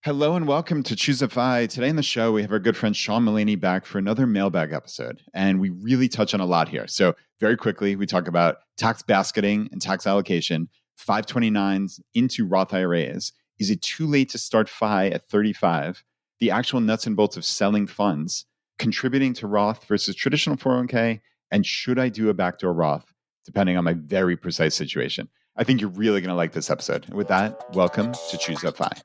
Hello and welcome to ChooseFI. Today on the show, we have our good friend Sean Mulaney back for another mailbag episode. And we really touch on a lot here. So very quickly, we talk about tax basketing and tax allocation, 529s into Roth IRAs. Is it too late to start FI at 35? The actual nuts and bolts of selling funds, contributing to Roth versus traditional 401k, and should I do a backdoor Roth, depending on my very precise situation. I think you're really going to like this episode. And with that, welcome to ChooseFI.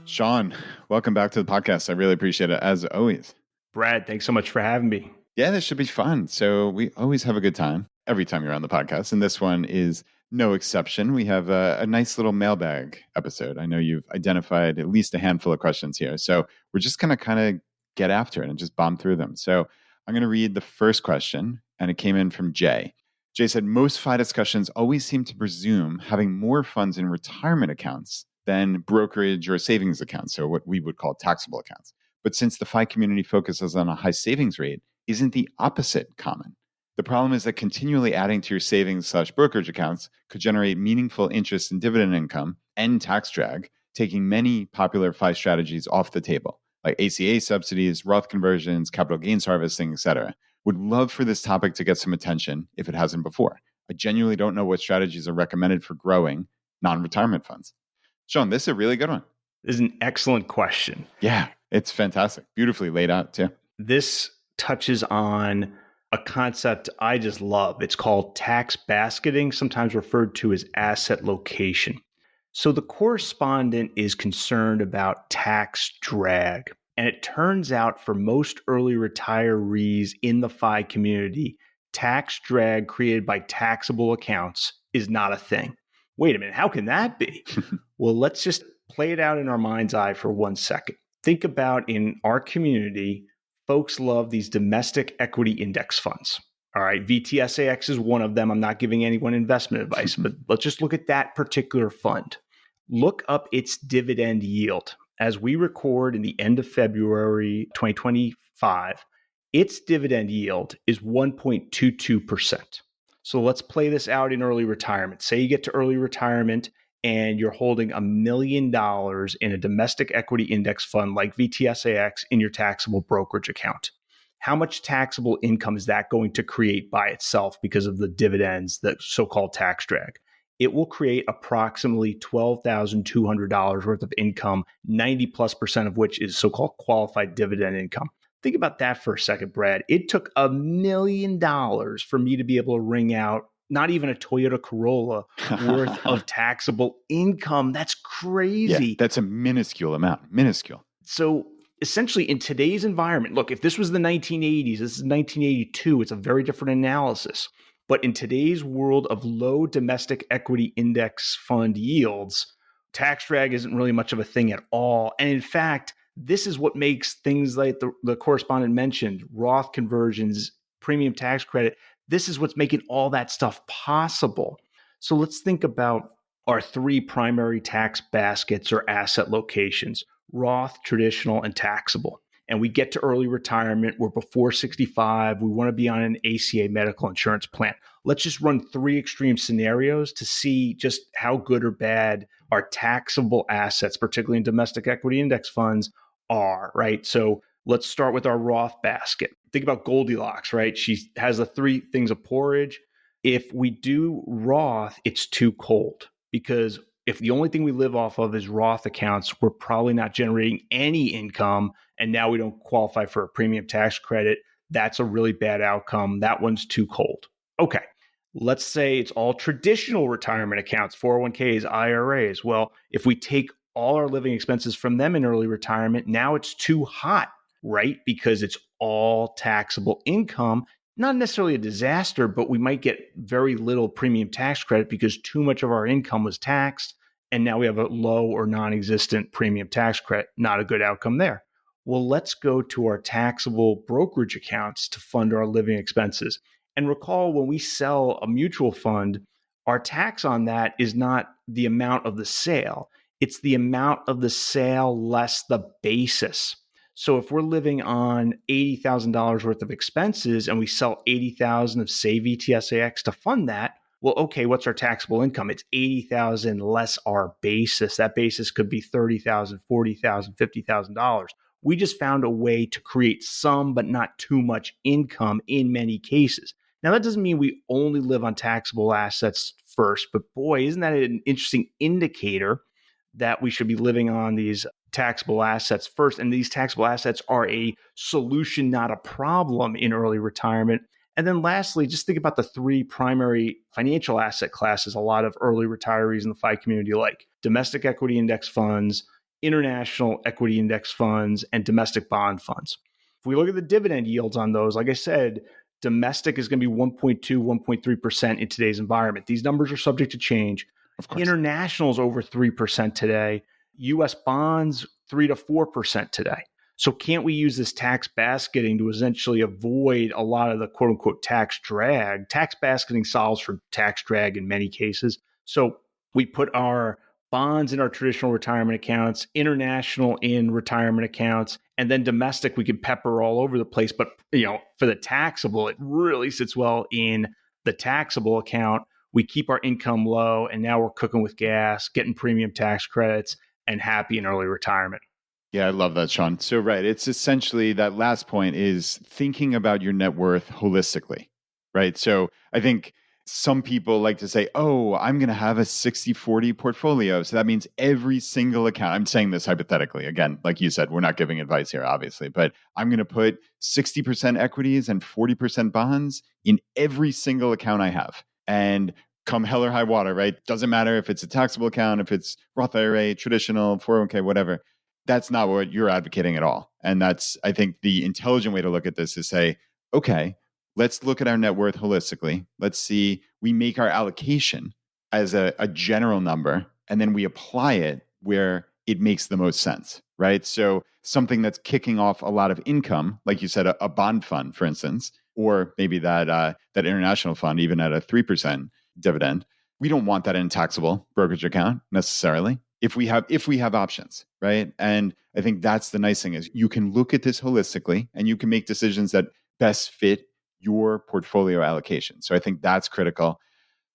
Sean, welcome back to the podcast. I really appreciate it, as always. Brad, thanks so much for having me. Yeah, this should be fun. So we always have a good time every time you're on the podcast, and this one is no exception. We have a nice little mailbag episode. I know you've identified at least a handful of questions here, so we're just going to kind of get after it and just bomb through them. So I'm going to read the first question, and it came in from Jay. Jay said, most FI discussions always seem to presume having more funds in retirement accounts than brokerage or savings accounts, so what we would call taxable accounts. But since the FI community focuses on a high savings rate, isn't the opposite common? The problem is that continually adding to your savings/brokerage accounts could generate meaningful interest and dividend income and tax drag, taking many popular FI strategies off the table, like ACA subsidies, Roth conversions, capital gains harvesting, etc. Would love for this topic to get some attention if it hasn't before. I genuinely don't know what strategies are recommended for growing non-retirement funds. Sean, this is a really good one. This is an excellent question. Yeah, it's fantastic. Beautifully laid out too. This touches on a concept I just love. It's called tax basketing, sometimes referred to as asset location. So the correspondent is concerned about tax drag. And it turns out for most early retirees in the FI community, tax drag created by taxable accounts is not a thing. Wait a minute, how can that be? Well, let's just play it out in our mind's eye for 1 second. Think about in our community, folks love these domestic equity index funds. All right, VTSAX is one of them. I'm not giving anyone investment advice, but let's just look at that particular fund. Look up its dividend yield. As we record in the end of February 2025, its dividend yield is 1.22%. So let's play this out in early retirement. Say you get to early retirement and you're holding $1 million in a domestic equity index fund like VTSAX in your taxable brokerage account. How much taxable income is that going to create by itself because of the dividends, the so-called tax drag? It will create approximately $12,200 worth of income, 90+% of which is so-called qualified dividend income. Think about that for a second, Brad. It took $1 million for me to be able to wring out not even a Toyota Corolla worth of taxable income. That's crazy. Yeah, that's a minuscule amount. Minuscule. So essentially in today's environment, look, if this was the 1980s, this is 1982, it's a very different analysis. But in today's world of low domestic equity index fund yields, tax drag isn't really much of a thing at all. And in fact, this is what makes things like the correspondent mentioned, Roth conversions, premium tax credit. This is what's making all that stuff possible. So let's think about our three primary tax baskets or asset locations, Roth, traditional, and taxable. And we get to early retirement, we're before 65, we want to be on an ACA medical insurance plan. Let's just run three extreme scenarios to see just how good or bad our taxable assets, particularly in domestic equity index funds, are, right? So let's start with our Roth basket. Think about Goldilocks, right? She has the three things of porridge. If we do Roth, it's too cold because if the only thing we live off of is Roth accounts, we're probably not generating any income. And now we don't qualify for a premium tax credit. That's a really bad outcome. That one's too cold. Okay. Let's say it's all traditional retirement accounts, 401ks, IRAs. Well, if we take all our living expenses from them in early retirement, now it's too hot, right? Because it's all taxable income. Not necessarily a disaster, but we might get very little premium tax credit because too much of our income was taxed. And now we have a low or non-existent premium tax credit. Not a good outcome there. Well, let's go to our taxable brokerage accounts to fund our living expenses. And recall when we sell a mutual fund, our tax on that is not the amount of the sale. It's the amount of the sale less the basis. So if we're living on $80,000 worth of expenses and we sell 80,000 of Save ETSAX to fund that, well, okay, what's our taxable income? It's 80,000 less our basis. That basis could be 30,000, 40,000, $50,000. We just found a way to create some, but not too much income in many cases. Now, that doesn't mean we only live on taxable assets first, but boy, isn't that an interesting indicator that we should be living on these taxable assets first. And these taxable assets are a solution, not a problem in early retirement. And then lastly, just think about the three primary financial asset classes a lot of early retirees in the FI community like: domestic equity index funds, international equity index funds, and domestic bond funds. If we look at the dividend yields on those, like I said, domestic is going to be 1.2, 1.3% in today's environment. These numbers are subject to change. Of course. International is over 3% today. US bonds, 3 to 4% today. So can't we use this tax basketing to essentially avoid a lot of the quote unquote tax drag? Tax basketing solves for tax drag in many cases. So we put our bonds in our traditional retirement accounts, international in retirement accounts, and then domestic we could pepper all over the place. But for the taxable, it really sits well in the taxable account. We keep our income low, and now we're cooking with gas, getting premium tax credits, and happy in early retirement. Yeah, I love that, Sean. So, right. It's essentially that last point is thinking about your net worth holistically, right? So I think some people like to say, oh, I'm going to have a 60-40 portfolio. So that means every single account, I'm saying this hypothetically, again, like you said, we're not giving advice here, obviously, but I'm going to put 60% equities and 40% bonds in every single account I have. And come hell or high water, right? Doesn't matter if it's a taxable account, if it's Roth IRA, traditional, 401k, whatever. That's not what you're advocating at all. And that's, I think, the intelligent way to look at this is say, okay, let's look at our net worth holistically. Let's see, we make our allocation as a general number, and then we apply it where it makes the most sense, right? So something that's kicking off a lot of income, like you said, a bond fund, for instance, or maybe that international fund, even at a 3% dividend, we don't want that in a taxable brokerage account necessarily if we have options, right? And I think that's the nice thing is you can look at this holistically and you can make decisions that best fit your portfolio allocation. So I think that's critical.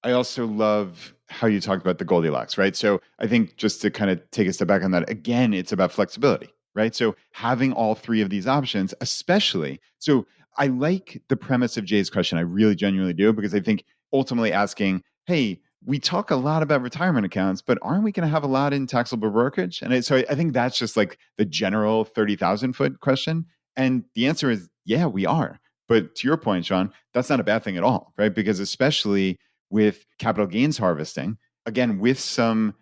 I also love how you talked about the Goldilocks, right? So I think just to kind of take a step back on that, again, it's about flexibility, right? So having all three of these options, especially, so I like the premise of Jay's question. I really genuinely do, because I think ultimately asking, hey, we talk a lot about retirement accounts, but aren't we going to have a lot in taxable brokerage? And so I think that's just like the general 30,000 foot question. And the answer is, yeah, we are. But to your point, Sean, that's not a bad thing at all, right? Because especially with capital gains harvesting, again, with some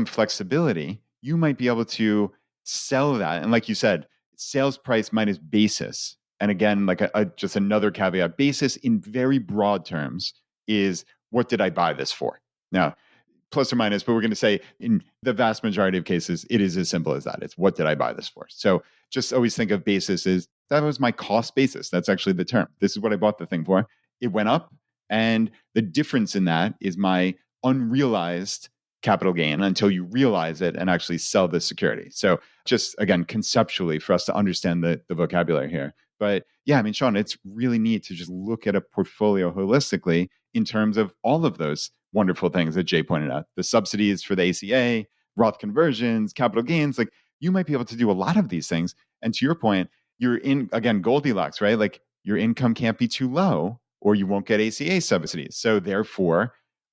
flexibility, you might be able to sell that. And like you said, sales price minus basis. And again, like just another caveat, basis in very broad terms is, what did I buy this for? Now, plus or minus, but we're going to say in the vast majority of cases, it is as simple as that. It's, what did I buy this for? So just always think of basis as, that was my cost basis. That's actually the term. This is what I bought the thing for. It went up. And the difference in that is my unrealized capital gain until you realize it and actually sell the security. So just, again, conceptually for us to understand the vocabulary here. But yeah, I mean, Sean, it's really neat to just look at a portfolio holistically in terms of all of those wonderful things that Jay pointed out. The subsidies for the ACA, Roth conversions, capital gains, like you might be able to do a lot of these things. And to your point, you're in, again, Goldilocks, right? Like your income can't be too low or you won't get ACA subsidies. So therefore,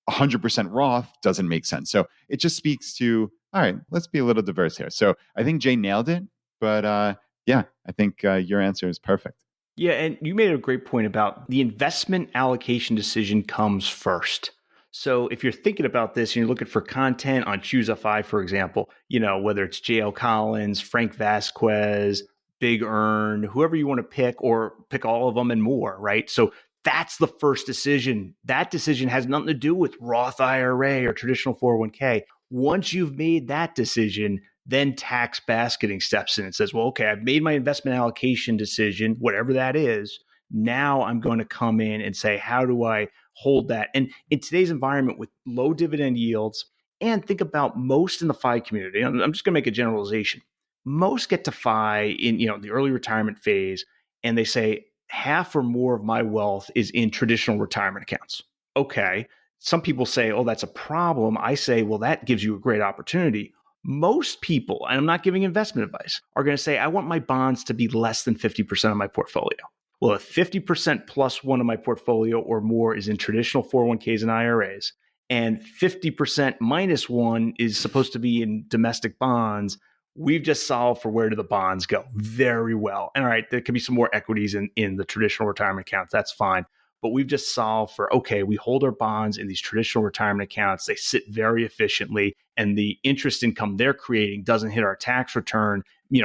100% Roth doesn't make sense. So it just speaks to, all right, let's be a little diverse here. So I think Jay nailed it, but yeah, I think your answer is perfect. Yeah, and you made a great point about the investment allocation decision comes first. So if you're thinking about this and you're looking for content on ChooseFI, for example, whether it's J.L. Collins, Frank Vasquez, Big Earn, whoever you want to pick, or pick all of them and more, right? So that's the first decision. That decision has nothing to do with Roth IRA or traditional 401k. Once you've made that decision, then tax basketing steps in and says, well, okay, I've made my investment allocation decision, whatever that is. Now I'm going to come in and say, how do I hold that? And in today's environment with low dividend yields, and think about most in the FI community, I'm just going to make a generalization. most get to FI in, the early retirement phase, and they say half or more of my wealth is in traditional retirement accounts. Okay. Some people say, oh, that's a problem. I say, well, that gives you a great opportunity. Most people, and I'm not giving investment advice, are going to say, I want my bonds to be less than 50% of my portfolio. Well, if 50% plus one of my portfolio or more is in traditional 401ks and IRAs, and 50% minus one is supposed to be in domestic bonds, we've just solved for where do the bonds go very well. And all right, there could be some more equities in the traditional retirement accounts. That's fine. But we've just solved for, okay, we hold our bonds in these traditional retirement accounts. They sit very efficiently, and the interest income they're creating doesn't hit our tax return. We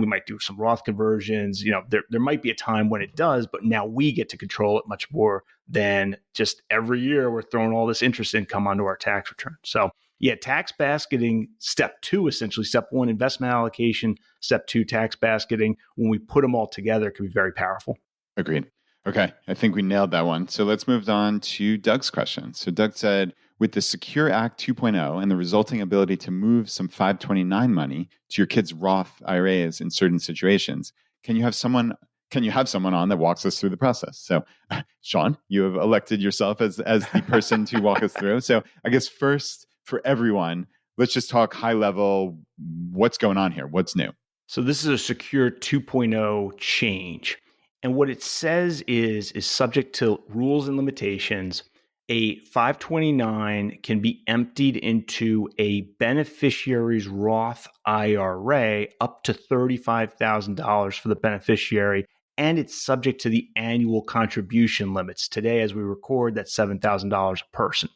might do some Roth conversions. There might be a time when it does, but now we get to control it much more than just every year we're throwing all this interest income onto our tax return. So yeah, tax basketing, step 2, essentially. Step 1, investment allocation. Step 2, tax basketing. When we put them all together, it can be very powerful. Agreed. Okay, I think we nailed that one. So let's move on to Doug's question. So Doug said, with the Secure Act 2.0 and the resulting ability to move some 529 money to your kids' Roth IRAs in certain situations, can you have someone on that walks us through the process? So, Sean, you have elected yourself as the person to walk us through. So I guess first, for everyone, let's just talk high level. What's going on here? What's new? So this is a Secure 2.0 change. And what it says is subject to rules and limitations. A 529 can be emptied into a beneficiary's Roth IRA up to $35,000 for the beneficiary, and it's subject to the annual contribution limits. Today, as we record, that's $7,000 a person.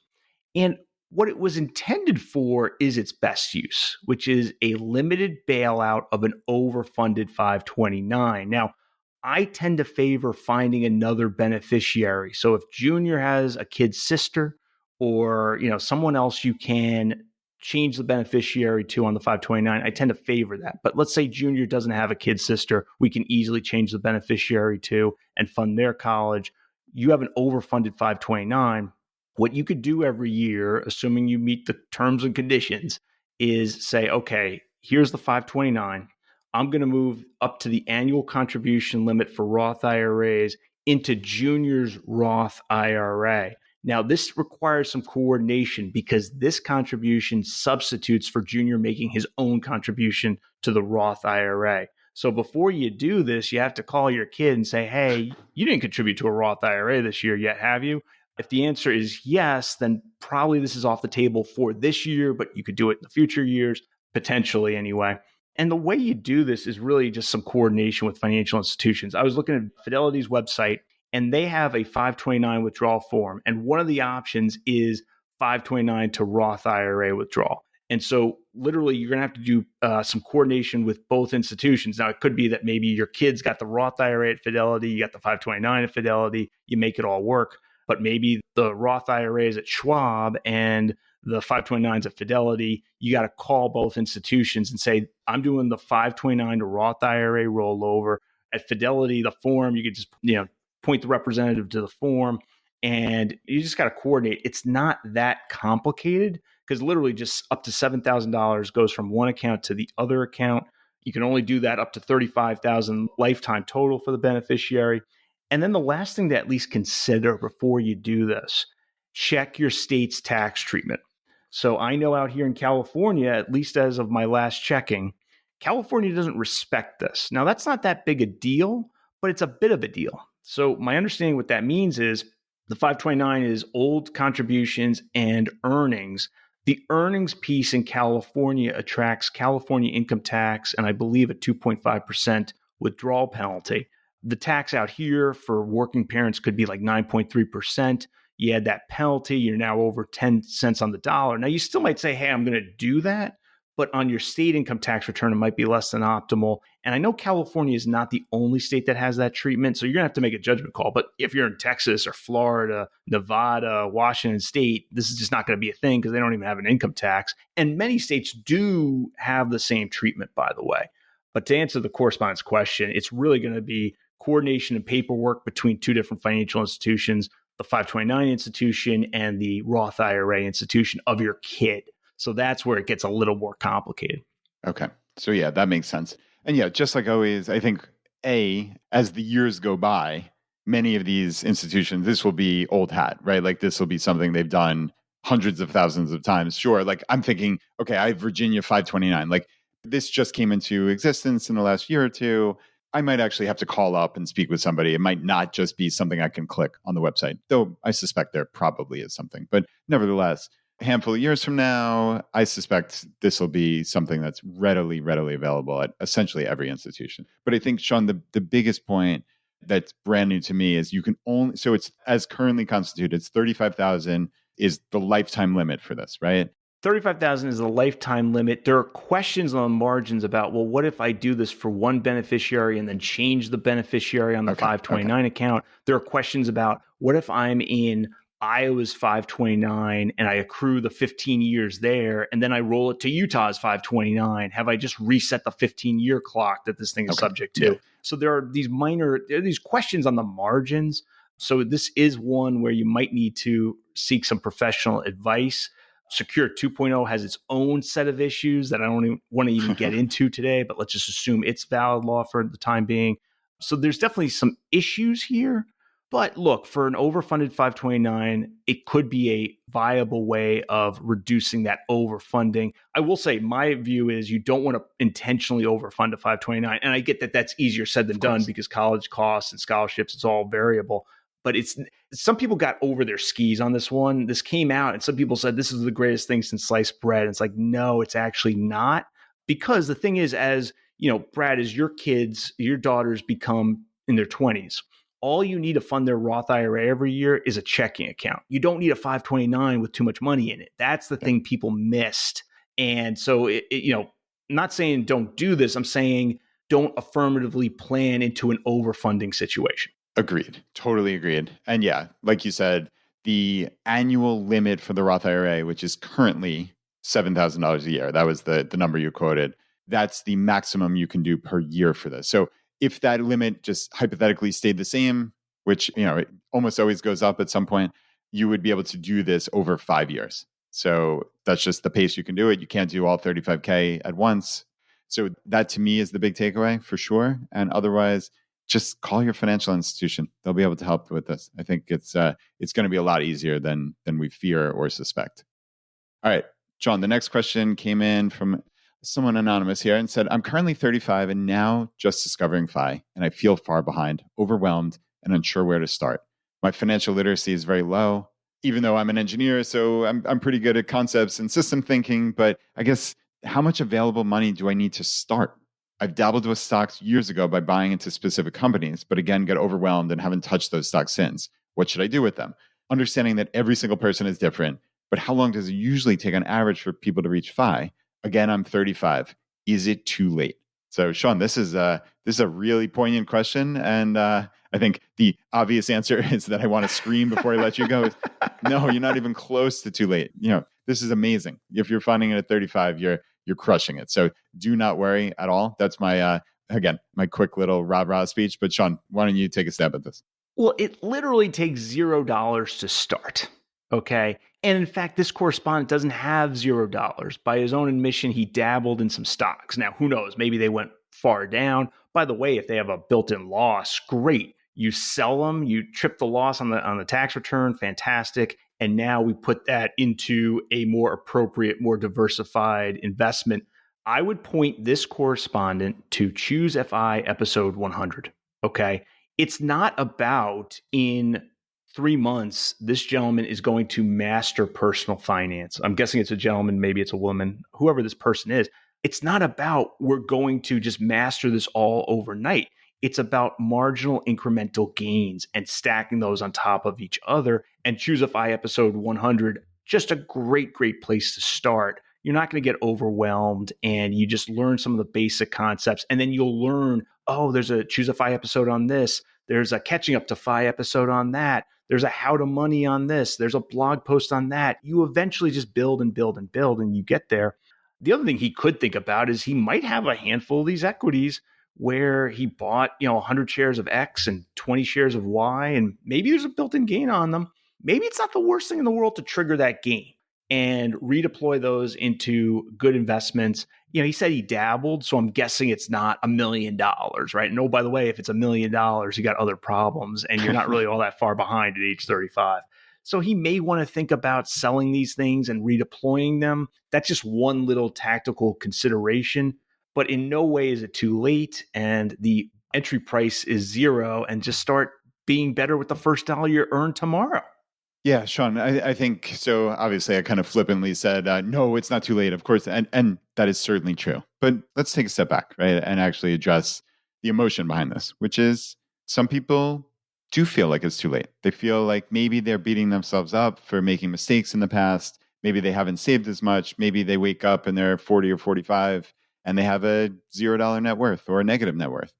And what it was intended for is its best use, which is a limited bailout of an overfunded 529. Now, I tend to favor finding another beneficiary. So if Junior has a kid's sister or, someone else you can change the beneficiary to on the 529, I tend to favor that. But let's say Junior doesn't have a kid's sister, we can easily change the beneficiary to and fund their college. You have an overfunded 529. What you could do every year, assuming you meet the terms and conditions, is say, okay, here's the 529. I'm going to move up to the annual contribution limit for Roth IRAs into Junior's Roth IRA. Now, this requires some coordination because this contribution substitutes for Junior making his own contribution to the Roth IRA. So before you do this, you have to call your kid and say, hey, you didn't contribute to a Roth IRA this year yet, have you? If the answer is yes, then probably this is off the table for this year, but you could do it in the future years, potentially anyway. And the way you do this is really just some coordination with financial institutions. I was looking at Fidelity's website, and they have a 529 withdrawal form. And one of the options is 529 to Roth IRA withdrawal. And so literally, you're going to have to do some coordination with both institutions. Now, it could be that maybe your kid's got the Roth IRA at Fidelity, you got the 529 at Fidelity, you make it all work. But maybe the Roth IRA is at Schwab and the 529s at Fidelity. You got to call both institutions and say, I'm doing the 529 to Roth IRA rollover. At Fidelity, the form, you could just point the representative to the form, and you just got to coordinate. It's not that complicated because literally just up to $7,000 goes from one account to the other account. You can only do that up to $35,000 lifetime total for the beneficiary. And then the last thing to at least consider before you do this, check your state's tax treatment. So I know out here in California, at least as of my last checking, California doesn't respect this. Now, that's not that big a deal, but it's a bit of a deal. So my understanding what that means is the 529 is old contributions and earnings. The earnings piece in California attracts California income tax and I believe a 2.5% withdrawal penalty. The tax out here for working parents could be like 9.3%. You add that penalty, you're now over 10 cents on the dollar. Now, you still might say, hey, I'm going to do that. But on your state income tax return, it might be less than optimal. And I know California is not the only state that has that treatment. So you're going to have to make a judgment call. But if you're in Texas or Florida, Nevada, Washington State, this is just not going to be a thing because they don't even have an income tax. And many states do have the same treatment, by the way. But to answer the correspondence question, it's really going to be coordination and paperwork between two different financial institutions, the 529 institution and the Roth IRA institution of your kid. So that's where it gets a little more complicated. Okay. So yeah, that makes sense. And yeah, just like always, I think as the years go by, many of these institutions, this will be old hat, right? Like this will be something they've done hundreds of thousands of times. Sure. Like I'm thinking, okay, I have Virginia 529. Like this just came into existence in the last year or two. I might actually have to call up and speak with somebody. It might not just be something I can click on the website, though I suspect there probably is something. But nevertheless, a handful of years from now, I suspect this will be something that's readily available at essentially every institution. But I think, Sean, the biggest point that's brand new to me is you can only, so it's as currently constituted, it's 35,000 is the lifetime limit for this, right? 35,000 is the lifetime limit. There are questions on margins about, well, what if I do this for one beneficiary and then change the beneficiary on the 529 account? There are questions about, what if I'm in Iowa's 529 and I accrue the 15 years there and then I roll it to Utah's 529? Have I just reset the 15-year clock that this thing is subject to? Yeah. So there are these questions on the margins. So this is one where you might need to seek some professional advice. Secure 2.0 has its own set of issues that I don't want to even get into today, but let's just assume it's valid law for the time being. So there's definitely some issues here. But look, for an overfunded 529, it could be a viable way of reducing that overfunding. I will say my view is you don't want to intentionally overfund a 529. And I get that that's easier said than done because college costs and scholarships, it's all variable. But some people got over their skis on this one. This came out and some people said this is the greatest thing since sliced bread. And it's like, no, it's actually not. Because the thing is, as you know, Brad, as your daughters become in their 20s, all you need to fund their Roth IRA every year is a checking account. You don't need a 529 with too much money in it. That's the thing people missed. And so, I'm not saying don't do this. I'm saying don't affirmatively plan into an overfunding situation. Agreed. Totally agreed. And yeah, like you said, the annual limit for the Roth IRA, which is currently $7,000 a year, that was the number you quoted. That's the maximum you can do per year for this. So if that limit just hypothetically stayed the same, which, it almost always goes up at some point, you would be able to do this over 5 years. So that's just the pace you can do it. You can't do all 35K at once. So that to me is the big takeaway for sure. And otherwise, just call your financial institution. They'll be able to help with this. I think it's going to be a lot easier than we fear or suspect. All right, John, the next question came in from someone anonymous here and said, I'm currently 35 and now just discovering FI, and I feel far behind, overwhelmed, and unsure where to start. My financial literacy is very low, even though I'm an engineer, so I'm pretty good at concepts and system thinking, but I guess how much available money do I need to start? I've dabbled with stocks years ago by buying into specific companies, but again, get overwhelmed and haven't touched those stocks since. What should I do with them? Understanding that every single person is different, but how long does it usually take on average for people to reach FI? Again, I'm 35. Is it too late? So, Sean, this is a really poignant question, and I think the obvious answer is that I want to scream before I let you go. No, you're not even close to too late. This is amazing. If you're finding it at 35, you're crushing it. So do not worry at all. That's my my quick little rah-rah speech. But Sean, why don't you take a stab at this? Well, it literally takes $0 to start. Okay. And in fact, this correspondent doesn't have $0. By his own admission, he dabbled in some stocks. Now, who knows? Maybe they went far down. By the way, if they have a built-in loss, great. You sell them, you trip the loss on the tax return, fantastic. And now we put that into a more appropriate, more diversified investment. I would point this correspondent to ChooseFI episode 100. Okay. It's not about in 3 months, this gentleman is going to master personal finance. I'm guessing it's a gentleman, maybe it's a woman, whoever this person is. It's not about we're going to just master this all overnight. It's about marginal incremental gains and stacking those on top of each other. And ChooseFI episode 100, just a great place to start. You're not going to get overwhelmed, and you just learn some of the basic concepts. And then you'll learn, oh, there's a ChooseFI episode on this. There's a catching up to FI episode on that. There's a how to money on this. There's a blog post on that. You eventually just build and build and build, and you get there. The other thing he could think about is he might have a handful of these equities where he bought, 100 shares of X and 20 shares of Y, and maybe there's a built-in gain on them. Maybe it's not the worst thing in the world to trigger that gain. and redeploy those into good investments. He said he dabbled, so I'm guessing it's not $1 million, right? And oh, by the way, if it's $1 million, you got other problems and you're not really all that far behind at age 35. So he may want to think about selling these things and redeploying them. That's just one little tactical consideration, but in no way is it too late. And the entry price is zero, and just start being better with the first dollar you earn tomorrow. Yeah, Sean, I think so. Obviously, I kind of flippantly said, no, it's not too late, of course. And that is certainly true. But let's take a step back, right? And actually address the emotion behind this, which is some people do feel like it's too late. They feel like maybe they're beating themselves up for making mistakes in the past. Maybe they haven't saved as much. Maybe they wake up and they're 40 or 45 and they have a $0 net worth or a negative net worth.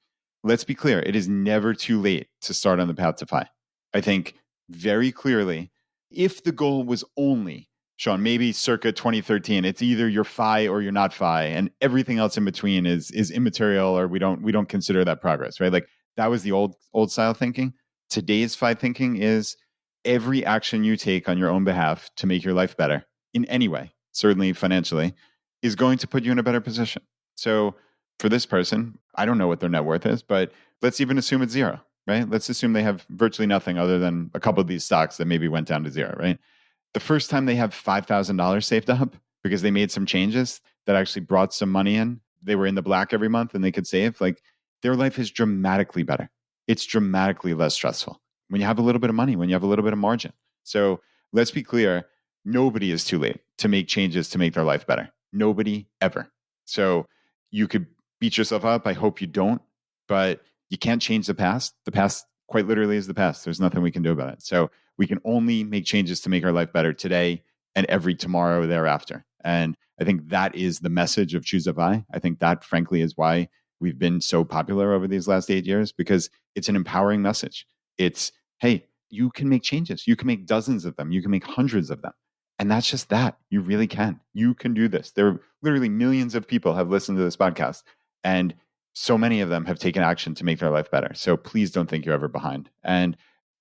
Let's be clear. It is never too late to start on the path to FI. I think very clearly, if the goal was only, Sean, maybe circa 2013, it's either you're FI or you're not FI, and everything else in between is immaterial, or we don't consider that progress, right? Like that was the old style thinking. Today's FI thinking is every action you take on your own behalf to make your life better in any way, certainly financially, is going to put you in a better position. So for this person, I don't know what their net worth is, but let's even assume it's zero. Right? Let's assume they have virtually nothing other than a couple of these stocks that maybe went down to zero, right? The first time they have $5,000 saved up because they made some changes that actually brought some money in, they were in the black every month and they could save, like their life is dramatically better. It's dramatically less stressful when you have a little bit of money, when you have a little bit of margin. So let's be clear, nobody is too late to make changes to make their life better. Nobody ever. So you could beat yourself up. I hope you don't, but you can't change the past. The past quite literally is the past. There's nothing we can do about it. So we can only make changes to make our life better today and every tomorrow thereafter. And I think that is the message of ChooseFI. I think that, frankly, is why we've been so popular over these last 8 years, because it's an empowering message. It's, hey, you can make changes. You can make dozens of them. You can make hundreds of them. And that's just that. You really can. You can do this. There are literally millions of people have listened to this podcast, and so many of them have taken action to make their life better. So please don't think you're ever behind. And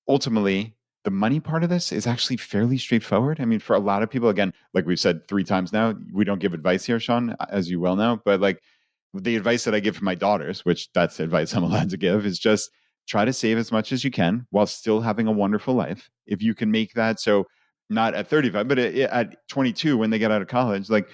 ultimately, the money part of this is actually fairly straightforward. I mean, for a lot of people, again, like we've said 3 times now, we don't give advice here, Sean, as you well know, but like the advice that I give for my daughters, which that's advice I'm allowed to give, is just try to save as much as you can while still having a wonderful life. If you can make that, so not at 35, but at 22, when they get out of college, like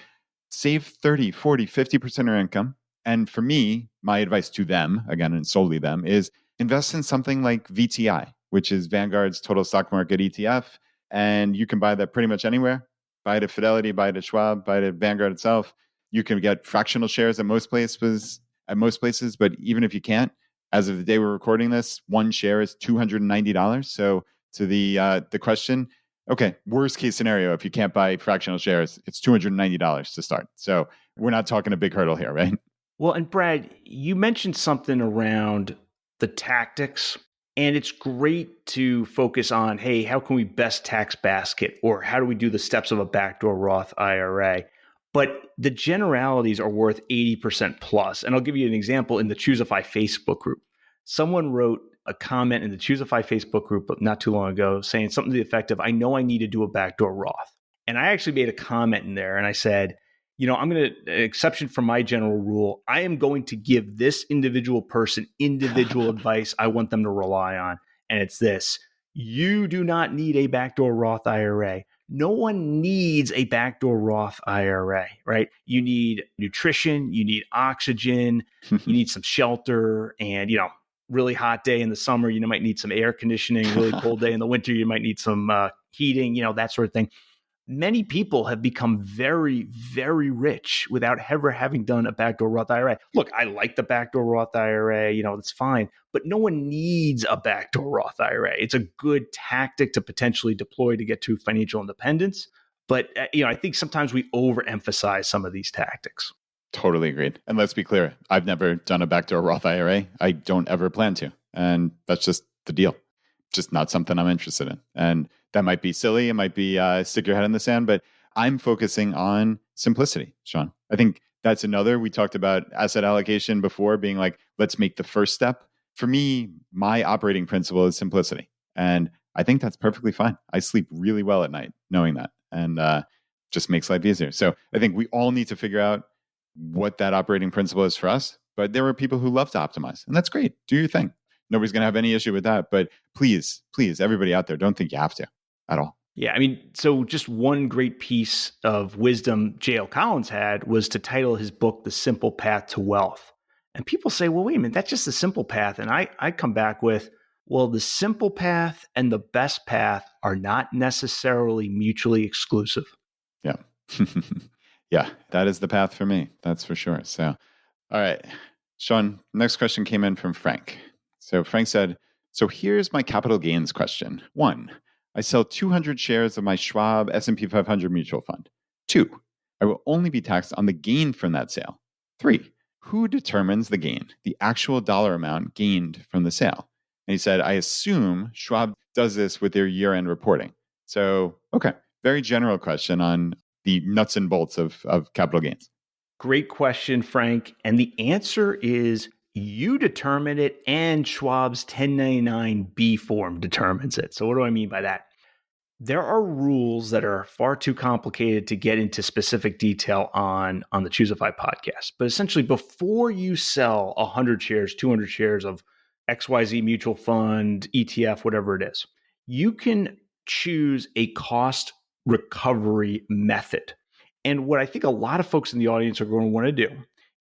save 30, 40, 50% of your income. And for me, my advice to them, again, and solely them, is invest in something like VTI, which is Vanguard's total stock market ETF. And you can buy that pretty much anywhere. Buy it at Fidelity, buy it at Schwab, buy it at Vanguard itself. You can get fractional shares at most places. But even if you can't, as of the day we're recording this, one share is $290. So to the question, okay, worst case scenario, if you can't buy fractional shares, it's $290 to start. So we're not talking a big hurdle here, right? Well, and Brad, you mentioned something around the tactics, and it's great to focus on, hey, how can we best tax basket, or how do we do the steps of a backdoor Roth IRA? But the generalities are worth 80% plus. And I'll give you an example in the ChooseFI Facebook group. Someone wrote a comment in the ChooseFI Facebook group not too long ago saying something to the effect of, I know I need to do a backdoor Roth. And I actually made a comment in there and I said, I'm going to, an exception from my general rule, I am going to give this individual person individual advice I want them to rely on. And it's this: you do not need a backdoor Roth IRA. No one needs a backdoor Roth IRA, right? You need nutrition, you need oxygen, you need some shelter, and, really hot day in the summer, you might need some air conditioning, really cold day in the winter, you might need some heating, that sort of thing. Many people have become very, very rich without ever having done a backdoor Roth IRA. Look, I like the backdoor Roth IRA, it's fine, but no one needs a backdoor Roth IRA. It's a good tactic to potentially deploy to get to financial independence. But, I think sometimes we overemphasize some of these tactics. Totally agreed. And let's be clear, I've never done a backdoor Roth IRA. I don't ever plan to. And that's just the deal. Just not something I'm interested in. And that might be silly. It might be stick your head in the sand, but I'm focusing on simplicity, Sean. I think that's another. We talked about asset allocation before being like, let's make the first step. For me, my operating principle is simplicity. And I think that's perfectly fine. I sleep really well at night knowing that. And just makes life easier. So I think we all need to figure out what that operating principle is for us. But there are people who love to optimize, and that's great. Do your thing. Nobody's going to have any issue with that. But please, everybody out there, don't think you have to at all. Yeah, I mean, so just one great piece of wisdom J.L. Collins had was to title his book The Simple Path to Wealth. And people say, well, wait a minute, that's just the simple path. And I come back with, well, the simple path and the best path are not necessarily mutually exclusive. Yeah. Yeah, that is the path for me. That's for sure. So, all right, Sean, next question came in from Frank. So Frank said, so here's my capital gains question. 1, I sell 200 shares of my Schwab S&P 500 mutual fund. 2, I will only be taxed on the gain from that sale. 3, who determines the gain, the actual dollar amount gained from the sale? And he said, I assume Schwab does this with their year-end reporting. So, okay, very general question on the nuts and bolts of capital gains. Great question, Frank. And the answer is you determine it and Schwab's 1099B form determines it. So what do I mean by that? There are rules that are far too complicated to get into specific detail on the ChooseFI podcast. But essentially, before you sell 100 shares, 200 shares of XYZ mutual fund, ETF, whatever it is, you can choose a cost recovery method. And what I think a lot of folks in the audience are going to want to do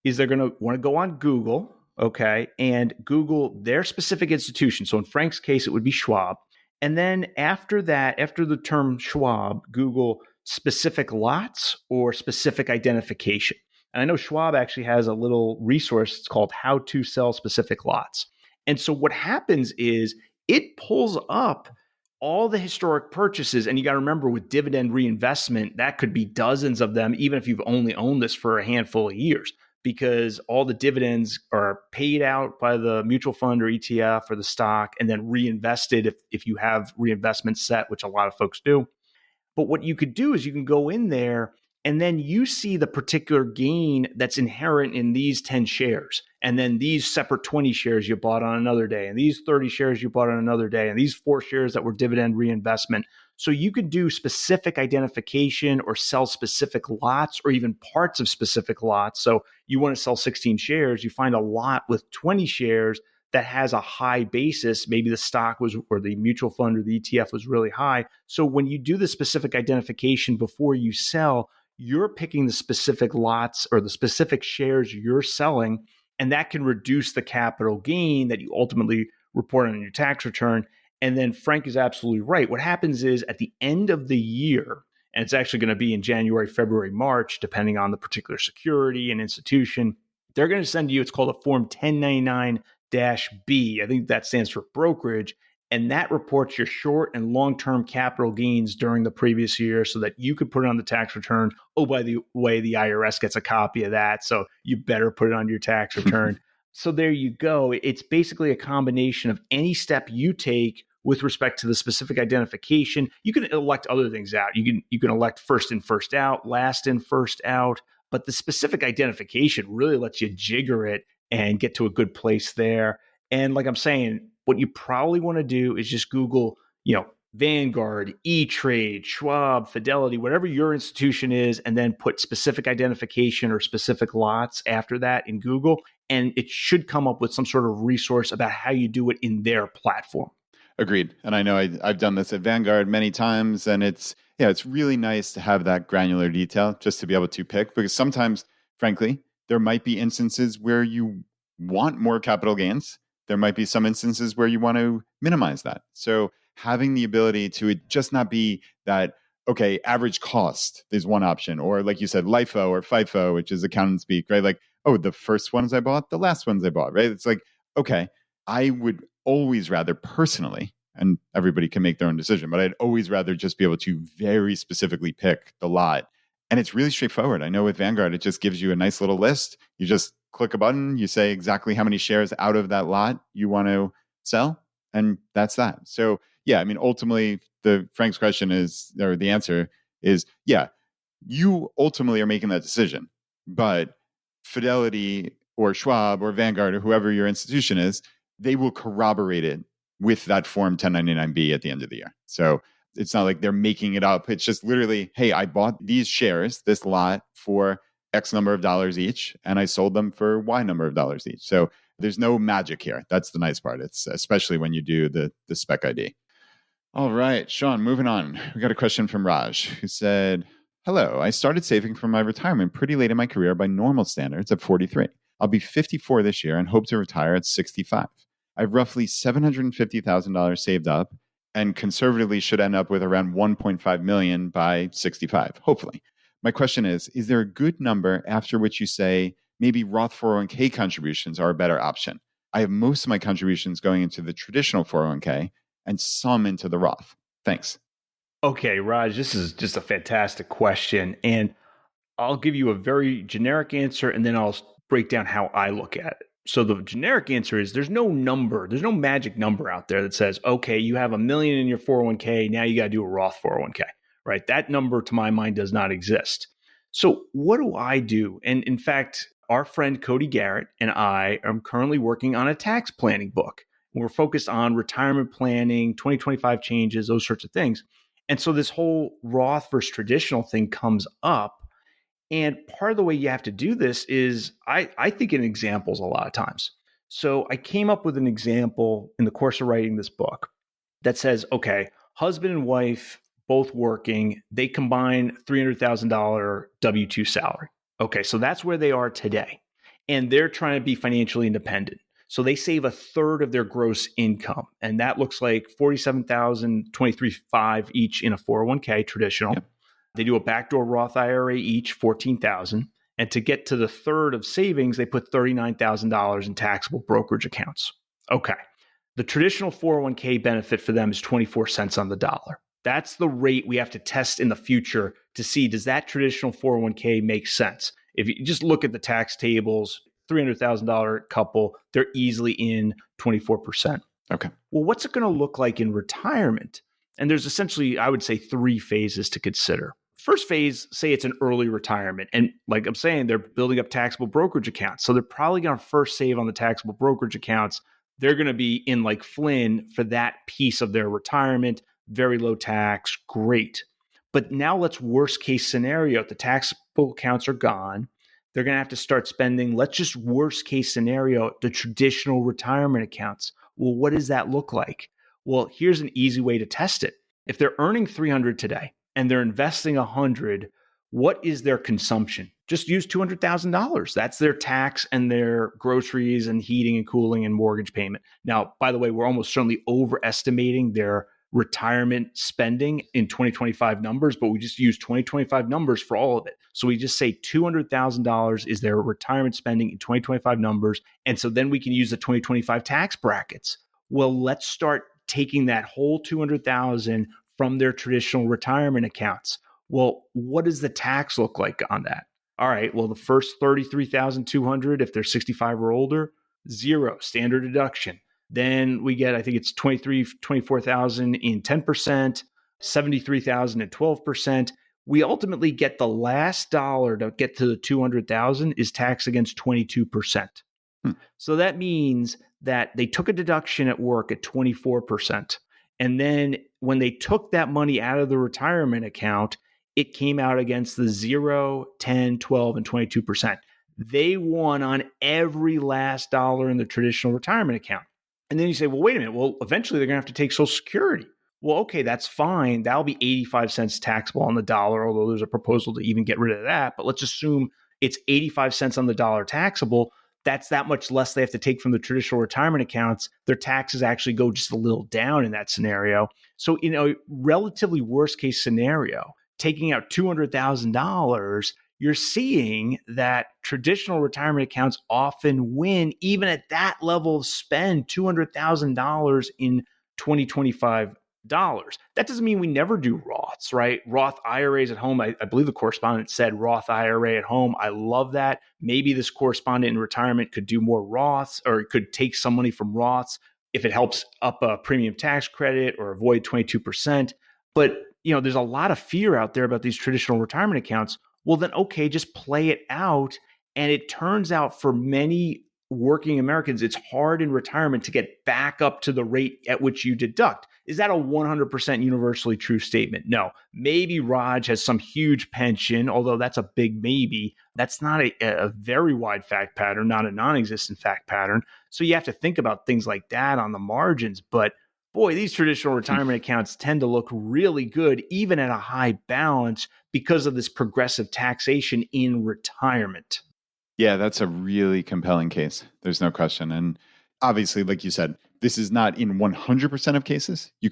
is they're going to want to go on Google, okay, and Google their specific institution. So in Frank's case, it would be Schwab. And then after that, after the term Schwab, Google specific lots or specific identification. And I know Schwab actually has a little resource. It's called How to Sell Specific Lots. And so what happens is it pulls up all the historic purchases. And you got to remember with dividend reinvestment, that could be dozens of them, even if you've only owned this for a handful of years, because all the dividends are paid out by the mutual fund or ETF or the stock and then reinvested if you have reinvestment set, which a lot of folks do. But what you could do is you can go in there and then you see the particular gain that's inherent in these 10 shares. And then these separate 20 shares you bought on another day, and these 30 shares you bought on another day, and these 4 shares that were dividend reinvestment. So you could do specific identification or sell specific lots or even parts of specific lots. So you want to sell 16 shares, you find a lot with 20 shares that has a high basis. Maybe the stock was, or the mutual fund or the ETF was really high. So when you do the specific identification before you sell, you're picking the specific lots or the specific shares you're selling, and that can reduce the capital gain that you ultimately report on your tax return. And then Frank is absolutely right. What happens is at the end of the year, and it's actually going to be in January, February, March, depending on the particular security and institution, they're going to send you, it's called a Form 1099-B. I think that stands for brokerage. And that reports your short and long-term capital gains during the previous year so that you could put it on the tax return. Oh, by the way, the IRS gets a copy of that. So you better put it on your tax return. So there you go. It's basically a combination of any step you take with respect to the specific identification. You can elect other things out. You can elect first in, first out, last in, first out. But the specific identification really lets you jigger it and get to a good place there. And like I'm saying, what you probably want to do is just Google, Vanguard, E-Trade, Schwab, Fidelity, whatever your institution is, and then put specific identification or specific lots after that in Google. And it should come up with some sort of resource about how you do it in their platform. Agreed. And I know I've done this at Vanguard many times, and it's really nice to have that granular detail just to be able to pick, because sometimes, frankly, there might be instances where you want more capital gains. There might be some instances where you want to minimize that. So having the ability to just not be that, okay, average cost is one option, or like you said, LIFO or FIFO, which is accountant speak, right? Like, oh, the first ones I bought, the last ones I bought, right? It's like, okay, I would always rather personally, and everybody can make their own decision, but I'd always rather just be able to very specifically pick the lot. And it's really straightforward. I know with Vanguard, it just gives you a nice little list. You just click a button, you say exactly how many shares out of that lot you want to sell, and that's that. So yeah, I mean, ultimately, Frank's question is, or the answer is, yeah, you ultimately are making that decision, but Fidelity or Schwab or Vanguard or whoever your institution is, they will corroborate it with that Form 1099-B at the end of the year. So It's not like they're making it up. It's just literally, hey, I bought these shares, this lot for X number of dollars each, and I sold them for Y number of dollars each. So there's no magic here. That's the nice part. It's especially when you do the spec ID. All right, Sean, moving on. We got a question from Raj who said, hello, I started saving for my retirement pretty late in my career by normal standards at 43. I'll be 54 this year and hope to retire at 65. I have roughly $750,000 saved up and conservatively should end up with around 1.5 million by 65, hopefully. My question is there a good number after which you say maybe Roth 401k contributions are a better option? I have most of my contributions going into the traditional 401k and some into the Roth. Thanks. Okay, Raj, this is just a fantastic question. And I'll give you a very generic answer, and then I'll break down how I look at it. So the generic answer is there's no number, there's no magic number out there that says, okay, you have $1 million in your 401k, now you got to do a Roth 401k, right? That number to my mind does not exist. So what do I do? And in fact, our friend Cody Garrett and I are currently working on a tax planning book. We're focused on retirement planning, 2025 changes, those sorts of things. And so this whole Roth versus traditional thing comes up. And part of the way you have to do this is I think in examples a lot of times. So I came up with an example in the course of writing this book that says, okay, husband and wife, both working, they combine $300,000 W-2 salary. Okay, so that's where they are today. And they're trying to be financially independent. So they save a third of their gross income. And that looks like $47,023.5 each in a 401k traditional. Yep. They do a backdoor Roth IRA each, $14,000. And to get to the third of savings, they put $39,000 in taxable brokerage accounts. Okay. The traditional 401k benefit for them is 24 cents on the dollar. That's the rate we have to test in the future to see, does that traditional 401k make sense? If you just look at the tax tables, $300,000 couple, they're easily in 24%. Okay. Well, what's it going to look like in retirement? And there's essentially, I would say, 3 phases to consider. First phase, say it's an early retirement. And like I'm saying, they're building up taxable brokerage accounts. So they're probably going to first save on the taxable brokerage accounts. They're going to be in like Flynn for that piece of their retirement, very low tax, great. But now let's worst case scenario, the taxable accounts are gone. They're going to have to start spending, let's just worst case scenario, the traditional retirement accounts. Well, what does that look like? Well, here's an easy way to test it. If they're earning $300 today and they're investing $100, what is their consumption? Just use $200,000. That's their tax and their groceries and heating and cooling and mortgage payment. Now, by the way, we're almost certainly overestimating their retirement spending in 2025 numbers, but we just use 2025 numbers for all of it. So we just say $200,000 is their retirement spending in 2025 numbers. And so then we can use the 2025 tax brackets. Well, let's start taking that whole $200,000 from their traditional retirement accounts. Well, what does the tax look like on that? All right, well, the first $33,200, if they're 65 or older, 0, standard deduction. Then we get, I think it's $24,000 in 10%, $73,000 in 12%. We ultimately get the last dollar to get to the $200,000 is taxed against 22%. So that means that they took a deduction at work at 24%. And then when they took that money out of the retirement account, it came out against the 0, 10, 12, and 22%. They won on every last dollar in the traditional retirement account. And then you say, well, wait a minute. Well, eventually they're going to have to take Social Security. Well, okay, that's fine. That'll be 85 cents taxable on the dollar, although there's a proposal to even get rid of that. But let's assume it's 85 cents on the dollar taxable. That's that much less they have to take from the traditional retirement accounts. Their taxes actually go just a little down in that scenario. So, relatively worst case scenario, taking out $200,000, you're seeing that traditional retirement accounts often win, even at that level of spend, $200,000 in 2025 dollars. That doesn't mean we never do Roths, right? Roth IRAs at home. I believe the correspondent said Roth IRA at home. I love that. Maybe this correspondent in retirement could do more Roths, or could take some money from Roths if it helps up a premium tax credit or avoid 22%. But, there's a lot of fear out there about these traditional retirement accounts. Well, then, okay, just play it out. And it turns out for many working Americans, it's hard in retirement to get back up to the rate at which you deduct. Is that a 100% universally true statement? No. Maybe Raj has some huge pension, although that's a big maybe. That's not a very wide fact pattern, not a non-existent fact pattern. So you have to think about things like that on the margins. But boy, these traditional retirement accounts tend to look really good, even at a high balance, because of this progressive taxation in retirement. Yeah, that's a really compelling case. There's no question. And obviously, like you said, this is not in 100% of cases. You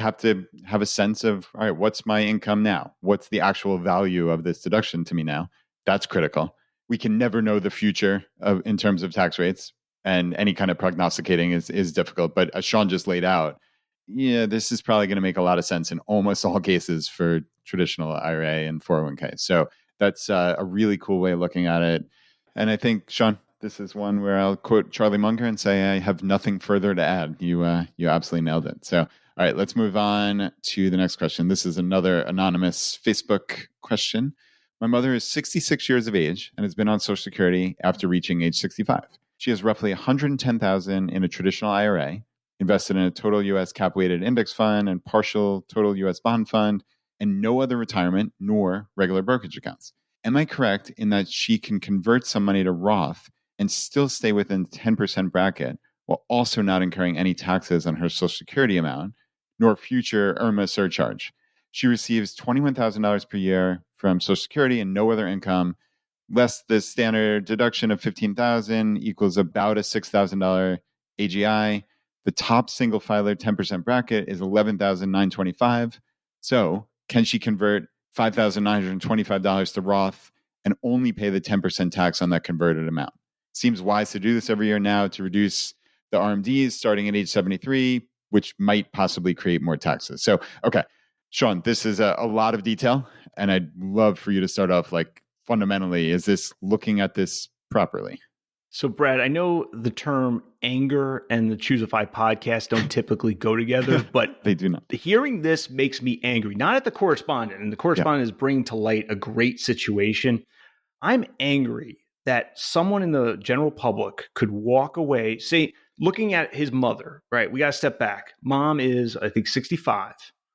have to have a sense of, all right, what's my income now? What's the actual value of this deduction to me now? That's critical. We can never know the future in terms of tax rates, and any kind of prognosticating is difficult. But as Sean just laid out, yeah, this is probably going to make a lot of sense in almost all cases for traditional IRA and 401k. So that's a really cool way of looking at it. And I think, Sean, this is one where I'll quote Charlie Munger and say, I have nothing further to add. You absolutely nailed it. So, all right, let's move on to the next question. This is another anonymous Facebook question. My mother is 66 years of age and has been on Social Security after reaching age 65. She has roughly $110,000 in a traditional IRA, invested in a total U.S. cap-weighted index fund and partial total U.S. bond fund, and no other retirement nor regular brokerage accounts. Am I correct in that she can convert some money to Roth and still stay within the 10% bracket while also not incurring any taxes on her Social Security amount, nor future IRMA surcharge? She receives $21,000 per year from Social Security and no other income, less the standard deduction of $15,000 equals about a $6,000 AGI. The top single filer 10% bracket is $11,925. So can she convert $5,925 to Roth and only pay the 10% tax on that converted amount? Seems wise to do this every year now to reduce the RMDs starting at age 73, which might possibly create more taxes. So, okay, Sean, this is a lot of detail, and I'd love for you to start off like fundamentally, is this looking at this properly? So, Brad, I know the term anger and the ChooseFI podcast don't typically go together, but they do not. Hearing this makes me angry, not at the correspondent, and the correspondent is bringing to light a great situation. I'm angry that someone in the general public could walk away, say, looking at his mother, right? We got to step back. Mom is, I think, 65,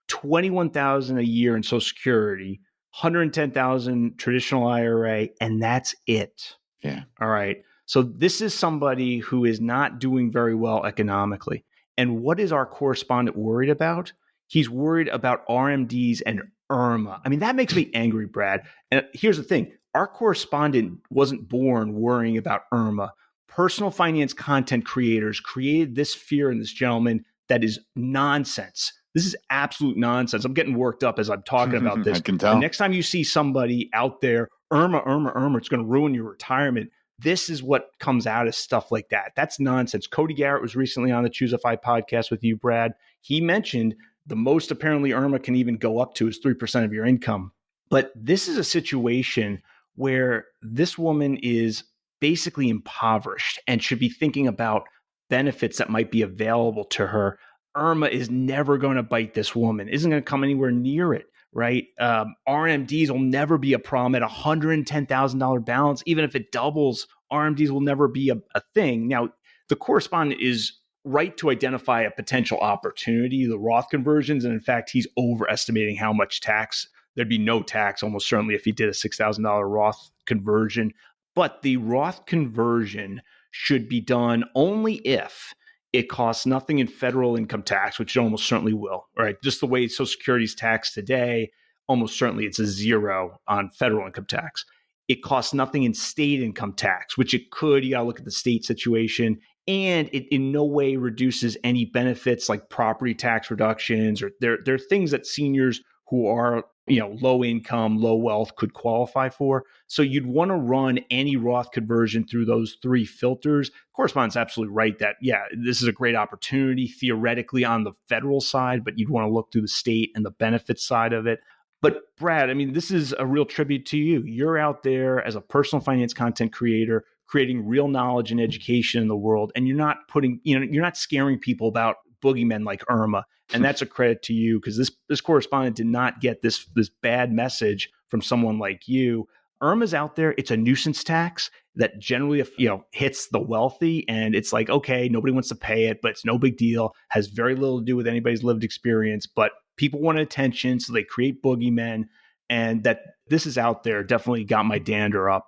$21,000 a year in Social Security, $110,000 traditional IRA, and that's it. Yeah. All right. So this is somebody who is not doing very well economically. And what is our correspondent worried about? He's worried about RMDs and IRMA. I mean, that makes me angry, Brad. And here's the thing. Our correspondent wasn't born worrying about IRMA. Personal finance content creators created this fear in this gentleman that is nonsense. This is absolute nonsense. I'm getting worked up as I'm talking about this. I can tell. The next time you see somebody out there, IRMA, it's going to ruin your retirement. This is what comes out of stuff like that. That's nonsense. Cody Garrett was recently on the ChooseFI podcast with you, Brad. He mentioned the most apparently IRMA can even go up to is 3% of your income. But this is a situation where this woman is basically impoverished and should be thinking about benefits that might be available to her. IRMA is never going to bite this woman, isn't going to come anywhere near it. Right? RMDs will never be a problem at $110,000 balance. Even if it doubles, RMDs will never be a thing. Now, the correspondent is right to identify a potential opportunity, the Roth conversions. And in fact, he's overestimating how much tax. There'd be no tax almost certainly if he did a $6,000 Roth conversion. But the Roth conversion should be done only if it costs nothing in federal income tax, which it almost certainly will, right? Just the way Social Security is taxed today, almost certainly it's a zero on federal income tax. It costs nothing in state income tax, which it could. You got to look at the state situation. And it in no way reduces any benefits like property tax reductions, or there are things that seniors who are low income, low wealth could qualify for. So you'd want to run any Roth conversion through those three filters. Correspondent's absolutely right that, this is a great opportunity theoretically on the federal side, but you'd want to look through the state and the benefits side of it. But Brad, I mean, this is a real tribute to you. You're out there as a personal finance content creator, creating real knowledge and education in the world. And you're not you're not scaring people about boogeymen like IRMA. And that's a credit to you, because this correspondent did not get this bad message from someone like you. IRMA's out there. It's a nuisance tax that generally, hits the wealthy, and it's like, okay, nobody wants to pay it, but it's no big deal. Has very little to do with anybody's lived experience, but people want attention, so they create boogeymen. And that this is out there definitely got my dander up.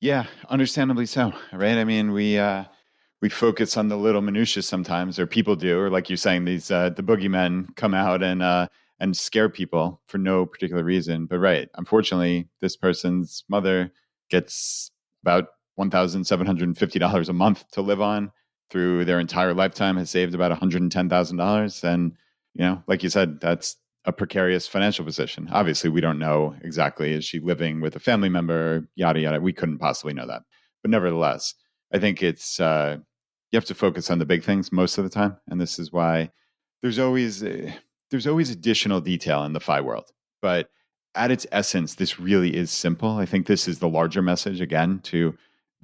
Yeah, understandably so, right? I mean, we focus on the little minutiae sometimes, or people do, or like you're saying, these the boogeymen come out and scare people for no particular reason. But right, unfortunately, this person's mother gets about $1,750 a month to live on through their entire lifetime, has saved about $110,000, and like you said, that's a precarious financial position. Obviously, we don't know exactly, is she living with a family member, yada yada. We couldn't possibly know that, but nevertheless, I think it's you have to focus on the big things most of the time, and this is why there's always additional detail in the FI world. But at its essence, this really is simple. I think this is the larger message again to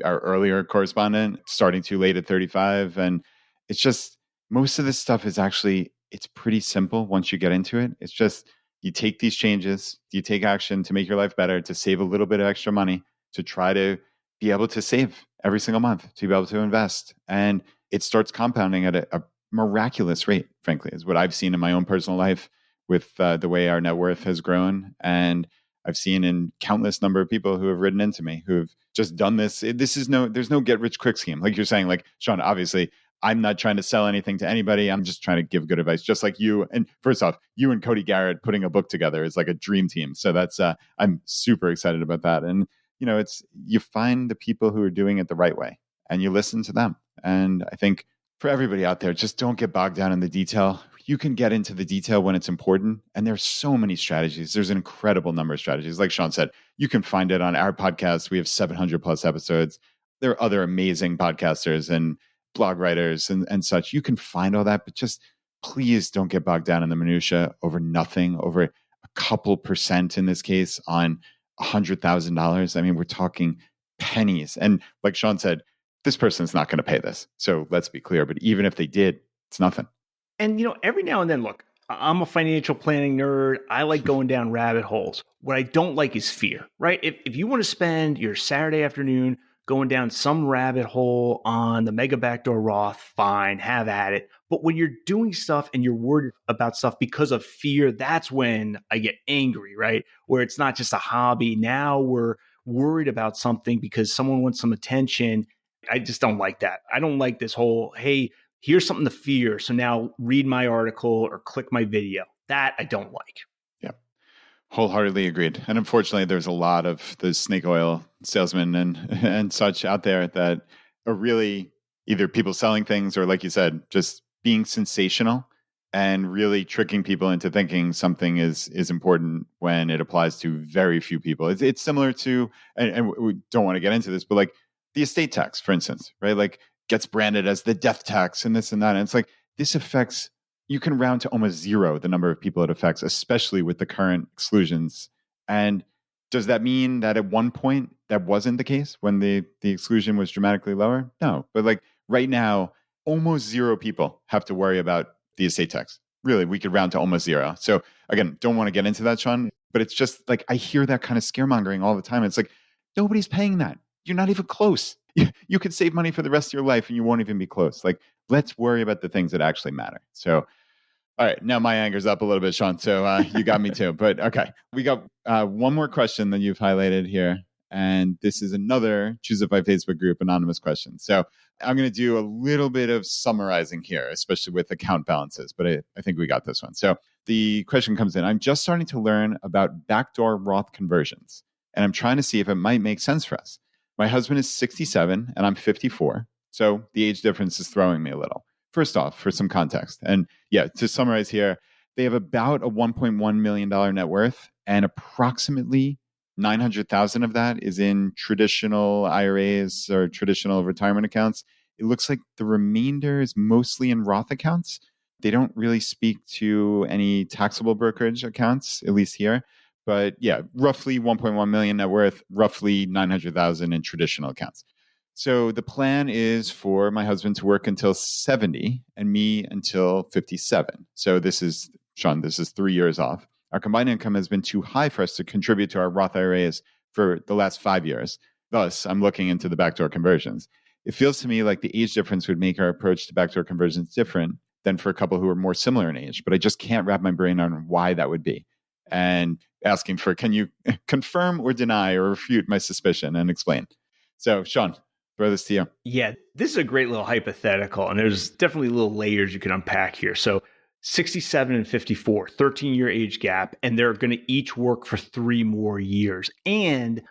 our earlier correspondent, starting too late at 35, and it's just most of this stuff is actually, it's pretty simple once you get into it. It's just you take these changes, you take action to make your life better, to save a little bit of extra money, to try to be able to save every single month, to be able to invest. And it starts compounding at a miraculous rate, frankly, is what I've seen in my own personal life with the way our net worth has grown. And I've seen in countless number of people who have written into me who've just done this. There's no get rich quick scheme. Like you're saying, like Sean, obviously, I'm not trying to sell anything to anybody. I'm just trying to give good advice, just like you. And first off, you and Cody Garrett putting a book together is like a dream team. So that's I'm super excited about that. And it's, you find the people who are doing it the right way and you listen to them. And I think for everybody out there, just don't get bogged down in the detail. You can get into the detail when it's important. And there's so many strategies. There's an incredible number of strategies. Like Sean said, you can find it on our podcast. We have 700 plus episodes. There are other amazing podcasters and blog writers and such. You can find all that, but just please don't get bogged down in the minutia over nothing, over a couple percent in this case on $100,000. I mean, we're talking pennies. And like Sean said, this person's not going to pay this. So let's be clear. But even if they did, it's nothing. And, every now and then, look, I'm a financial planning nerd. I like going down rabbit holes. What I don't like is fear, right? If you want to spend your Saturday afternoon going down some rabbit hole on the mega backdoor Roth, fine, have at it. But when you're doing stuff and you're worried about stuff because of fear, that's when I get angry, right? Where it's not just a hobby. Now we're worried about something because someone wants some attention. I just don't like that. I don't like this whole, hey, here's something to fear, so now read my article or click my video. That I don't like. Yeah, wholeheartedly agreed. And unfortunately, there's a lot of the snake oil salesmen and such out there that are really either people selling things or, like you said, just being sensational and really tricking people into thinking something is important when it applies to very few people. It's similar to, and we don't want to get into this, but like the estate tax, for instance, right? Like gets branded as the death tax and this and that. And it's like, this affects, you can round to almost zero the number of people it affects, especially with the current exclusions. And does that mean that at one point that wasn't the case when the exclusion was dramatically lower? No. But like right now, almost zero people have to worry about the estate tax. Really, we could round to almost zero. So again, don't want to get into that, Sean, but it's just like, I hear that kind of scaremongering all the time. It's like, nobody's paying that. You're not even close. You could save money for the rest of your life and you won't even be close. Like, let's worry about the things that actually matter. So, all right, now my anger's up a little bit, Sean. So you got me too. But okay, we got one more question that you've highlighted here. And this is another ChooseFI Facebook group anonymous question. So I'm going to do a little bit of summarizing here, especially with account balances. But I think we got this one. So the question comes in. I'm just starting to learn about backdoor Roth conversions, and I'm trying to see if it might make sense for us. My husband is 67 and I'm 54. So the age difference is throwing me a little. First off, for some context, and yeah, to summarize here, they have about a $1.1 million net worth, and approximately 900,000 of that is in traditional IRAs or traditional retirement accounts. It looks like the remainder is mostly in Roth accounts. They don't really speak to any taxable brokerage accounts, at least here. But yeah, roughly 1.1 million net worth, roughly 900,000 in traditional accounts. So the plan is for my husband to work until 70 and me until 57. So this is, Sean, this is 3 years off. our combined income has been too high for us to contribute to our Roth IRAs for the last 5 years. Thus, I'm looking into the backdoor conversions. It feels to me like the age difference would make our approach to backdoor conversions different than for a couple who are more similar in age, but I just can't wrap my brain on why that would be. And asking for, can you confirm or deny or refute my suspicion and explain? So, Sean, throw this to you. Yeah, this is a great little hypothetical, and there's definitely little layers you can unpack here. So 67 and 54, 13-year age gap, and they're going to each work for 3 more years. And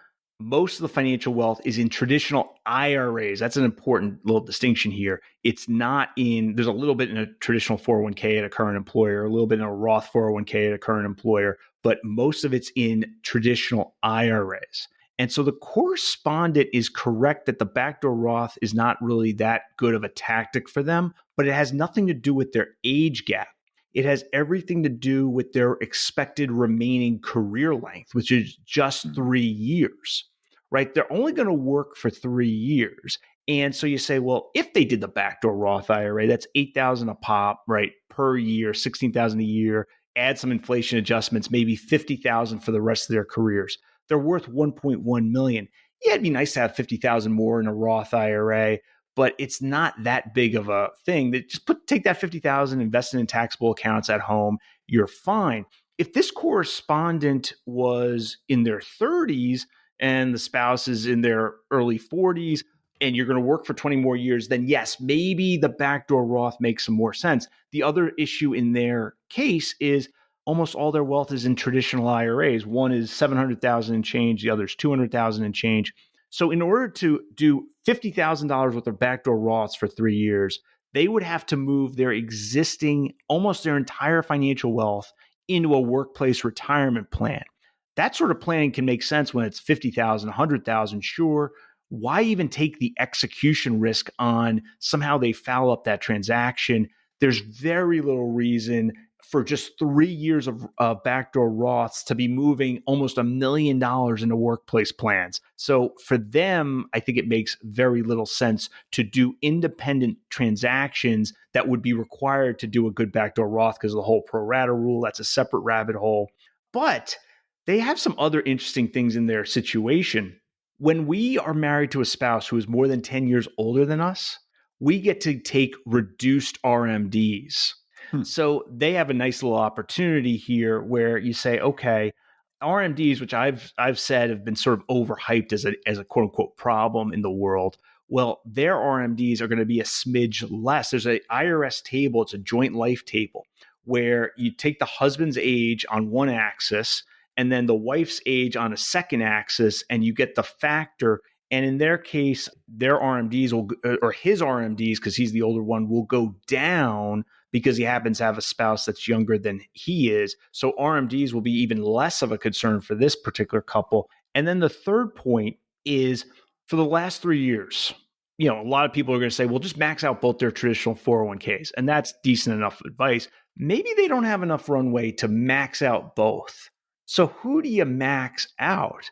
most of the financial wealth is in traditional IRAs. That's an important little distinction here. It's not in, there's a little bit in a traditional 401k at a current employer, a little bit in a Roth 401k at a current employer, but most of it's in traditional IRAs. And so the correspondent is correct that the backdoor Roth is not really that good of a tactic for them, but it has nothing to do with their age gap. It has everything to do with their expected remaining career length, which is just 3 years, right? They're only going to work for 3 years. And so you say, well, if they did the backdoor Roth IRA, that's $8,000 a pop, right, per year, $16,000 a year, add some inflation adjustments, maybe $50,000 for the rest of their careers. They're worth $1.1 million. Yeah, it'd be nice to have $50,000 more in a Roth IRA, but it's not that big of a thing. That just take that $50,000, invest it in taxable accounts at home. You're fine. If this correspondent was in their 30s and the spouse is in their early 40s, and you're going to work for 20 more years, then yes, maybe the backdoor Roth makes some more sense. The other issue in their case is almost all their wealth is in traditional IRAs. One is $700,000 and change, the other is $200,000 and change. So in order to do $50,000 worth of backdoor Roths for 3 years, they would have to move their existing, almost their entire financial wealth into a workplace retirement plan. That sort of planning can make sense when it's $50,000, $100,000, sure. Why even take the execution risk on somehow they foul up that transaction? There's very little reason for just 3 years of backdoor Roths to be moving almost $1 million into workplace plans. So for them, I think it makes very little sense to do independent transactions that would be required to do a good backdoor Roth because of the whole pro rata rule. That's a separate rabbit hole. But they have some other interesting things in their situation. When we are married to a spouse who is more than 10 years older than us, we get to take reduced RMDs. So they have a nice little opportunity here where you say, okay, RMDs, which I've said have been sort of overhyped as a quote unquote problem in the world. Well, their RMDs are going to be a smidge less. There's an IRS table. It's a joint life table where you take the husband's age on one axis and then the wife's age on a second axis, and you get the factor. And in their case, their RMDs or his RMDs, because he's the older one, will go down because he happens to have a spouse that's younger than he is. So RMDs will be even less of a concern for this particular couple. And then the third point is for the last 3 years, a lot of people are going to say, well, just max out both their traditional 401ks. And that's decent enough advice. Maybe they don't have enough runway to max out both. So who do you max out?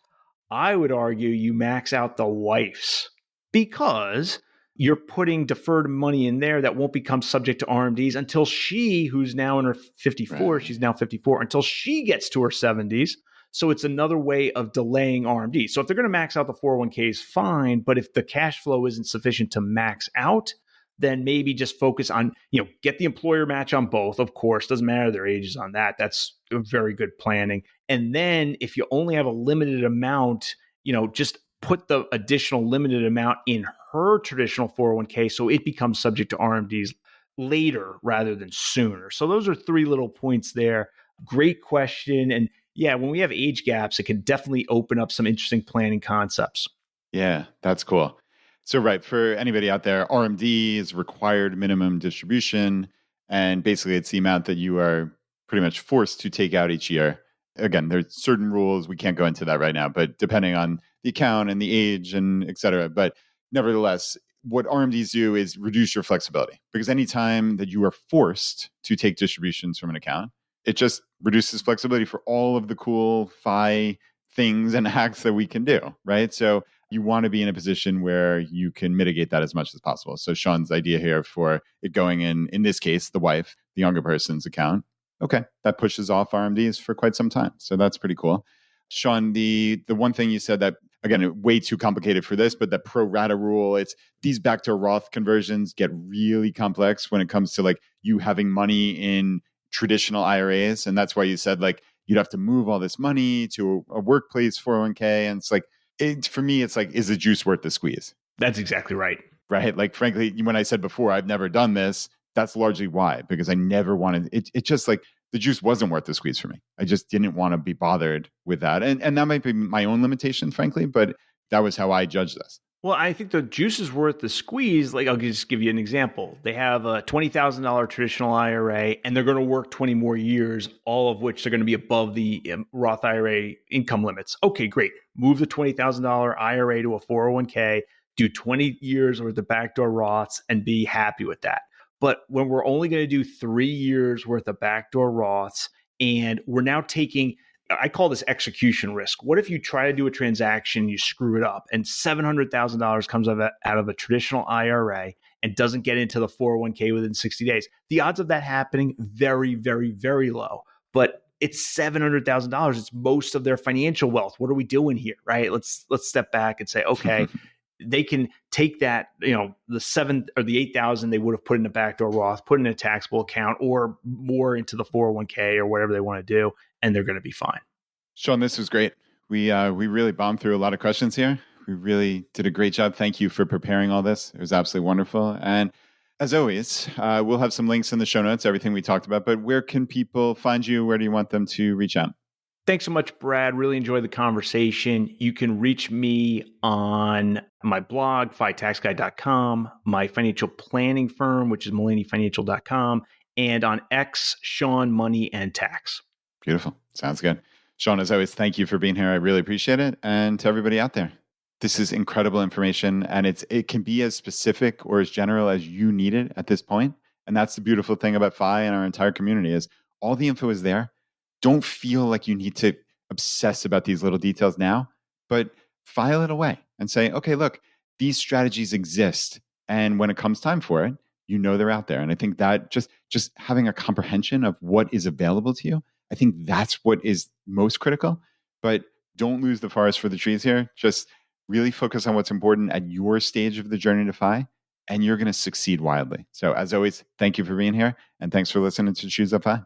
I would argue you max out the wife's, because you're putting deferred money in there that won't become subject to RMDs until she, who's now in her 54, right. She's now 54, until she gets to her 70s. So it's another way of delaying RMDs. So if they're going to max out the 401ks, fine. But if the cash flow isn't sufficient to max out, then maybe just focus on, get the employer match on both. Of course, doesn't matter their ages on that. That's very good planning. And then if you only have a limited amount, just put the additional limited amount in her traditional 401k so it becomes subject to RMDs later rather than sooner. So those are 3 little points there. Great question. And yeah, when we have age gaps, it can definitely open up some interesting planning concepts. Yeah, that's cool. So right, for anybody out there, RMD is required minimum distribution. And basically it's the amount that you are pretty much forced to take out each year. Again, there's certain rules. We can't go into that right now, but depending on the account and the age and et cetera. But nevertheless, what RMDs do is reduce your flexibility, because anytime that you are forced to take distributions from an account, it just reduces flexibility for all of the cool FI things and hacks that we can do, right? So you want to be in a position where you can mitigate that as much as possible. So Sean's idea here for it going in this case, the wife, the younger person's account, Okay, that pushes off RMDs for quite some time. So that's pretty cool. Sean, the one thing you said that, again, way too complicated for this, but the pro rata rule, it's these backdoor Roth conversions get really complex when it comes to like you having money in traditional IRAs. And that's why you said like you'd have to move all this money to a workplace 401k. And it's like, for me, it's like, is the juice worth the squeeze? That's exactly right. Right. Like, frankly, when I said before, I've never done this, that's largely why, because I never wanted it. It just like the juice wasn't worth the squeeze for me. I just didn't want to be bothered with that. And that might be my own limitation, frankly, but that was how I judged this. Well, I think the juice is worth the squeeze. Like, I'll just give you an example. They have a $20,000 traditional IRA, and they're going to work 20 more years, all of which are going to be above the Roth IRA income limits. Okay, great. Move the $20,000 IRA to a 401k, do 20 years worth of backdoor Roths, and be happy with that. But when we're only going to do 3 years worth of backdoor Roths, and we're now taking, I call this execution risk. What if you try to do a transaction, you screw it up, and $700,000 comes out of a traditional IRA and doesn't get into the 401k within 60 days? The odds of that happening, very, very, very low. But it's $700,000. It's most of their financial wealth. What are we doing here, right? Let's step back and say, okay, they can take that, the 7 or the 8,000 they would have put in a backdoor Roth, put in a taxable account, or more into the 401k or whatever they want to do, and they're going to be fine. Sean, this was great. We really bombed through a lot of questions here. We really did a great job. Thank you for preparing all this. It was absolutely wonderful. And as always, we'll have some links in the show notes, everything we talked about. But where can people find you? Where do you want them to reach out? Thanks so much, Brad. Really enjoyed the conversation. You can reach me on my blog, fitaxguy.com, my financial planning firm, which is mulaneyfinancial.com, and on X, Sean Money and Tax. Beautiful. Sounds good. Sean, as always, thank you for being here. I really appreciate it. And to everybody out there, this is incredible information, and it can be as specific or as general as you need it at this point. And that's the beautiful thing about FI and our entire community is all the info is there. Don't feel like you need to obsess about these little details now, but file it away and say, okay, look, these strategies exist. And when it comes time for it, they're out there. And I think that just having a comprehension of what is available to you, I think that's what is most critical. But don't lose the forest for the trees here. Just really focus on what's important at your stage of the journey to FI, and you're going to succeed wildly. So as always, thank you for being here, and thanks for listening to ChooseFI.